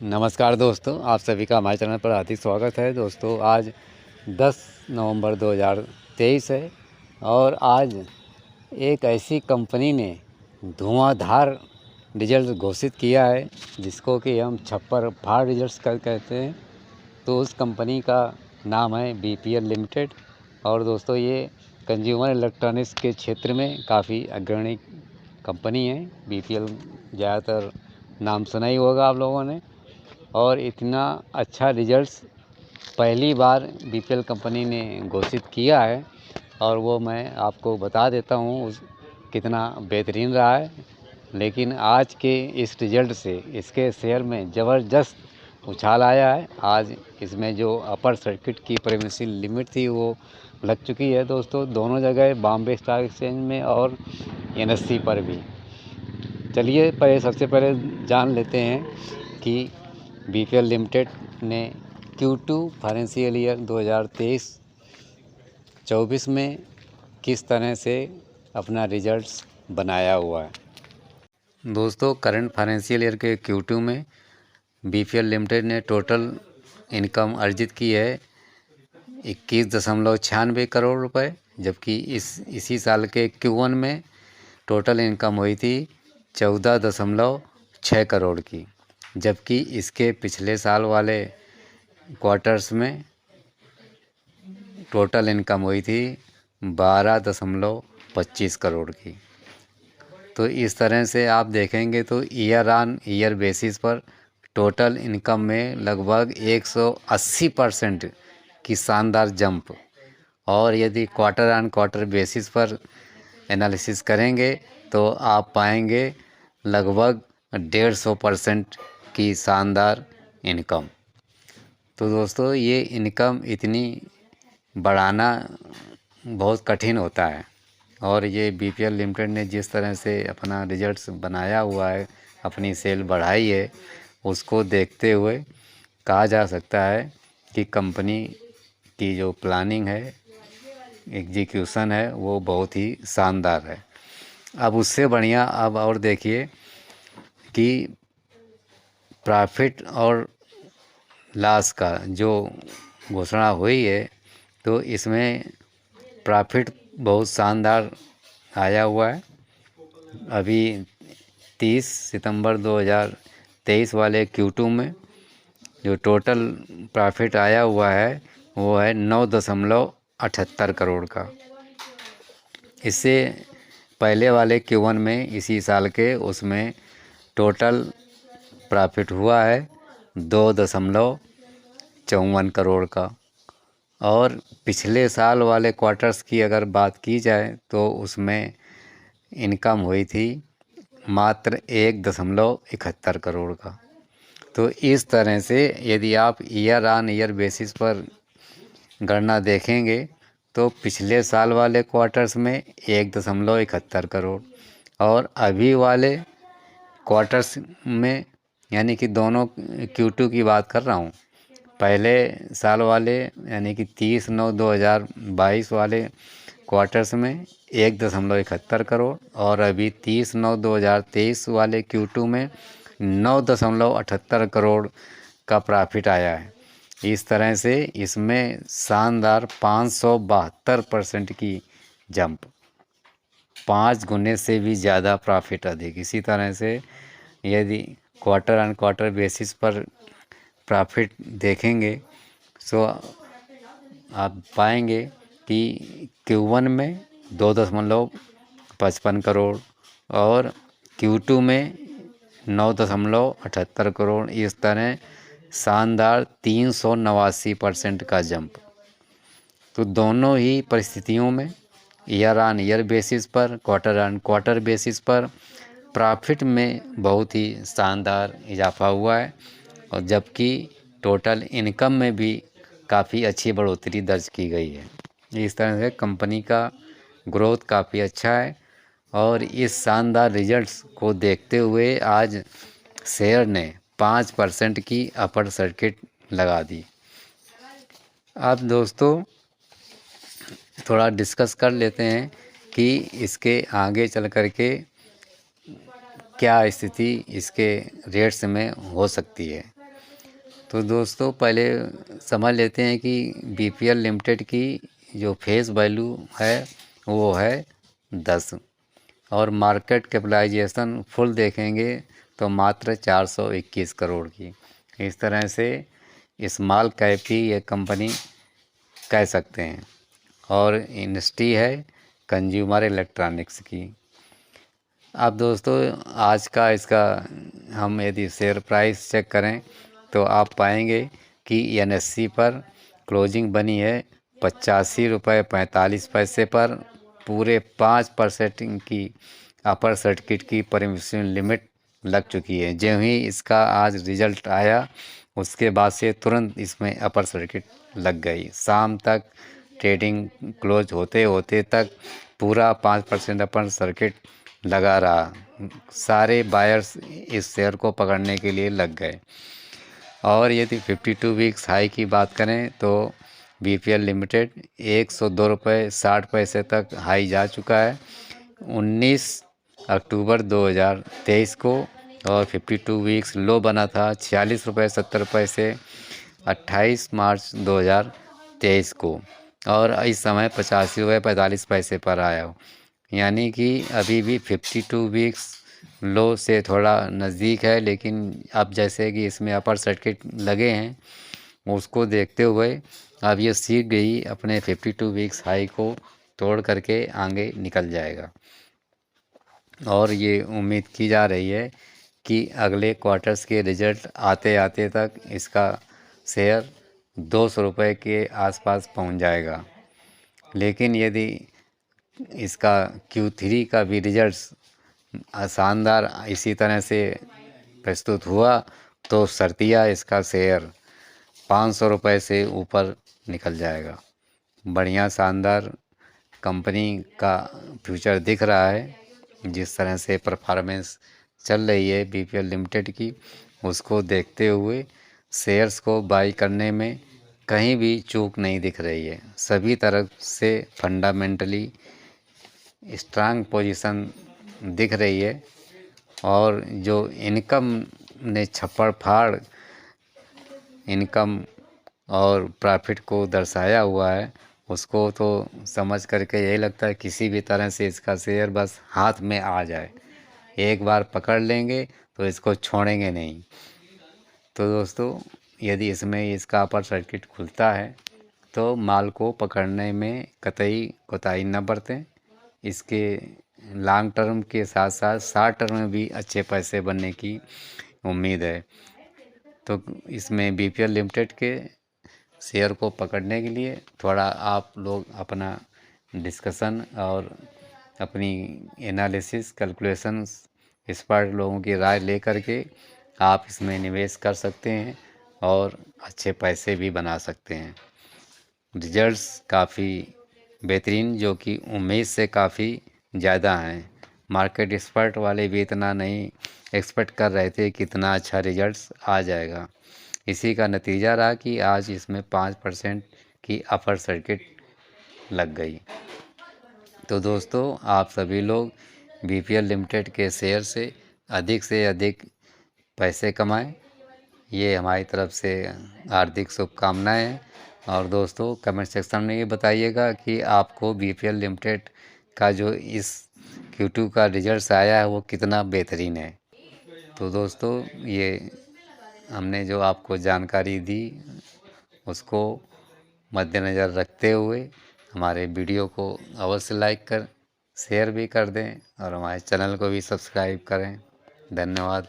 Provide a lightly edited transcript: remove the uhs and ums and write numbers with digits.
नमस्कार दोस्तों, आप सभी का हमारे चैनल पर हार्दिक स्वागत है। दोस्तों आज 10 नवंबर 2023 है और आज एक ऐसी कंपनी ने धुआंधार रिजल्ट घोषित किया है जिसको कि हम छप्पर फाड़ रिजल्ट्स कर कहते हैं। तो उस कंपनी का नाम है बीपीएल लिमिटेड। और दोस्तों ये कंज्यूमर इलेक्ट्रॉनिक्स के क्षेत्र में काफ़ी अग्रणी कंपनी है। बीपीएल ज़्यादातर नाम सुना ही होगा आप लोगों ने। और इतना अच्छा रिजल्ट्स पहली बार बीपीएल कंपनी ने घोषित किया है और वो मैं आपको बता देता हूँ कितना बेहतरीन रहा है। लेकिन आज के इस रिज़ल्ट से इसके शेयर में ज़बरदस्त उछाल आया है। आज इसमें जो अपर सर्किट की प्रीमियम लिमिट थी वो लग चुकी है दोस्तों, दोनों जगह, बॉम्बे स्टॉक एक्सचेंज में और एनएससी पर भी। चलिए सबसे पहले जान लेते हैं कि बीपीएल लिमिटेड ने Q2 फाइनेंशियल ईयर 2023-24 में किस तरह से अपना रिजल्ट्स बनाया हुआ है। दोस्तों करंट फाइनेंशियल ईयर के Q2 में बीपीएल लिमिटेड ने टोटल इनकम अर्जित की है 21.96 करोड़ रुपए, जबकि इसी साल के Q1 में टोटल इनकम हुई थी 14.6 करोड़ की, जबकि इसके पिछले साल वाले क्वार्टर्स में टोटल इनकम हुई थी 12.25 करोड़ की। तो इस तरह से आप देखेंगे तो ईयर ऑन ईयर बेसिस पर टोटल इनकम में लगभग 180% की शानदार जंप, और यदि क्वार्टर ऑन क्वार्टर बेसिस पर एनालिसिस करेंगे तो आप पाएंगे लगभग 150% की शानदार इनकम। तो दोस्तों ये इनकम इतनी बढ़ाना बहुत कठिन होता है, और ये बीपीएल लिमिटेड ने जिस तरह से अपना रिजल्ट्स बनाया हुआ है, अपनी सेल बढ़ाई है, उसको देखते हुए कहा जा सकता है कि कंपनी की जो प्लानिंग है, एग्जीक्यूशन है, वो बहुत ही शानदार है। अब उससे बढ़िया अब और देखिए कि प्रॉफिट और लॉस का जो घोषणा हुई है, तो इसमें प्रॉफिट बहुत शानदार आया हुआ है। अभी 30 सितंबर 2023 वाले Q2 में जो टोटल प्रॉफिट आया हुआ है वो है 9.78 करोड़ का। इससे पहले वाले Q1 में इसी साल के उसमें टोटल प्रॉफिट हुआ है 2.54 करोड़ का। और पिछले साल वाले क्वार्टर्स की अगर बात की जाए तो उसमें इनकम हुई थी मात्र 1.71 करोड़ का। तो इस तरह से यदि आप ईयर ऑन ईयर बेसिस पर गणना देखेंगे तो पिछले साल वाले क्वार्टर्स में 1.71 करोड़, और अभी वाले क्वार्टर्स में, यानी कि दोनों Q2 की बात कर रहा हूँ, पहले साल वाले यानी कि 30/9/2022 वाले क्वार्टर्स में 1.71 करोड़, और अभी 30/9/2023 वाले Q2 में 9.78 करोड़ का प्रॉफिट आया है। इस तरह से इसमें शानदार 572% की जंप, 5 गुने से भी ज़्यादा प्रॉफिट अधिक। इसी तरह से यदि क्वार्टर ऑन क्वार्टर बेसिस पर प्रॉफिट देखेंगे तो आप पाएंगे कि Q1 में 2.55 करोड़ और Q2 में 9.78 करोड़। इस तरह शानदार 389% का जंप। तो दोनों ही परिस्थितियों में ईयर ऑन ईयर बेसिस पर, क्वार्टर ऑन क्वार्टर बेसिस पर प्रॉफिट में बहुत ही शानदार इजाफा हुआ है, और जबकि टोटल इनकम में भी काफ़ी अच्छी बढ़ोतरी दर्ज की गई है। इस तरह से कंपनी का ग्रोथ काफ़ी अच्छा है, और इस शानदार रिजल्ट्स को देखते हुए आज शेयर ने 5% की अपर सर्किट लगा दी। अब दोस्तों थोड़ा डिस्कस कर लेते हैं कि इसके आगे चल कर के क्या स्थिति इसके रेट्स में हो सकती है। तो दोस्तों पहले समझ लेते हैं कि बीपीएल लिमिटेड की जो फेस वैल्यू है वो है 10 और मार्केट कैपिटलाइजेशन फुल देखेंगे तो मात्र 421 करोड़ की। इस तरह से स्मॉल कैप की ये कंपनी कह सकते हैं। और इंडस्ट्री है कंज्यूमर इलेक्ट्रॉनिक्स की। अब दोस्तों आज का इसका हम यदि शेयर प्राइस चेक करें तो आप पाएंगे कि एनएससी पर क्लोजिंग बनी है 85 रुपये 45 पैसे पर। पूरे 5% की अपर सर्किट की परमिशन लिमिट लग चुकी है। जो ही इसका आज रिजल्ट आया उसके बाद से तुरंत इसमें अपर सर्किट लग गई। शाम तक ट्रेडिंग क्लोज होते होते तक पूरा 5% अपर सर्किट लगा रहा। सारे बायर्स इस शेयर को पकड़ने के लिए लग गए। और यदि 52 वीक्स हाई की बात करें तो बीपीएल लिमिटेड 102 रुपये 60 पैसे तक हाई जा चुका है 19 अक्टूबर 2023 को। और 52 वीक्स लो बना था 46 रुपये 70 पैसे 28 मार्च 2023 को। और इस समय 85 रुपये 45 पैसे पर आया हो। यानी कि अभी भी 52 वीक्स लो से थोड़ा नज़दीक है। लेकिन अब जैसे कि इसमें अपर सर्किट लगे हैं उसको देखते हुए अब ये सीख गई अपने 52 वीक्स हाई को तोड़ करके आगे निकल जाएगा। और ये उम्मीद की जा रही है कि अगले क्वार्टर्स के रिजल्ट आते आते तक इसका शेयर 200 रुपये के आसपास पहुंच जाएगा। लेकिन यदि इसका Q3 का भी रिजल्ट शानदार इसी तरह से प्रस्तुत हुआ तो सर्तिया इसका शेयर 500 रुपये से ऊपर निकल जाएगा। बढ़िया शानदार कंपनी का फ्यूचर दिख रहा है। जिस तरह से परफॉर्मेंस चल रही है बीपीएल लिमिटेड की उसको देखते हुए शेयर्स को बाई करने में कहीं भी चूक नहीं दिख रही है। सभी तरफ से फंडामेंटली स्ट्रांग पोजीशन दिख रही है। और जो इनकम ने छप्पड़ फाड़ इनकम और प्रॉफिट को दर्शाया हुआ है उसको तो समझ करके यही लगता है किसी भी तरह से इसका शेयर बस हाथ में आ जाए। एक बार पकड़ लेंगे तो इसको छोड़ेंगे नहीं। तो दोस्तों यदि इसमें इसका अपर सर्किट खुलता है तो माल को पकड़ने में कतई कोताही न बरतें। इसके लॉन्ग टर्म के साथ साथ शॉर्ट टर्म में भी अच्छे पैसे बनने की उम्मीद है। तो इसमें बीपीएल लिमिटेड के शेयर को पकड़ने के लिए थोड़ा आप लोग अपना डिस्कशन और अपनी एनालिसिस कैलकुलेशंस एक्सपर्ट लोगों की राय ले करके आप इसमें निवेश कर सकते हैं और अच्छे पैसे भी बना सकते हैं। रिजल्ट्स काफ़ी बेहतरीन जो कि उम्मीद से काफ़ी ज़्यादा हैं। मार्केट एक्सपर्ट वाले भी इतना नहीं एक्सपेक्ट कर रहे थे कि इतना अच्छा रिजल्ट्स आ जाएगा। इसी का नतीजा रहा कि आज इसमें 5% की अपर सर्किट लग गई। तो दोस्तों आप सभी लोग बीपीएल लिमिटेड के शेयर से अधिक पैसे कमाएं। ये हमारी तरफ से हार्दिक शुभकामनाएं हैं। और दोस्तों कमेंट सेक्शन में ये बताइएगा कि आपको बीपीएल लिमिटेड का जो इस Q2 का रिजल्ट आया है वो कितना बेहतरीन है। तो दोस्तों ये हमने जो आपको जानकारी दी उसको मद्देनज़र रखते हुए हमारे वीडियो को अवश्य लाइक कर शेयर भी कर दें और हमारे चैनल को भी सब्सक्राइब करें। धन्यवाद।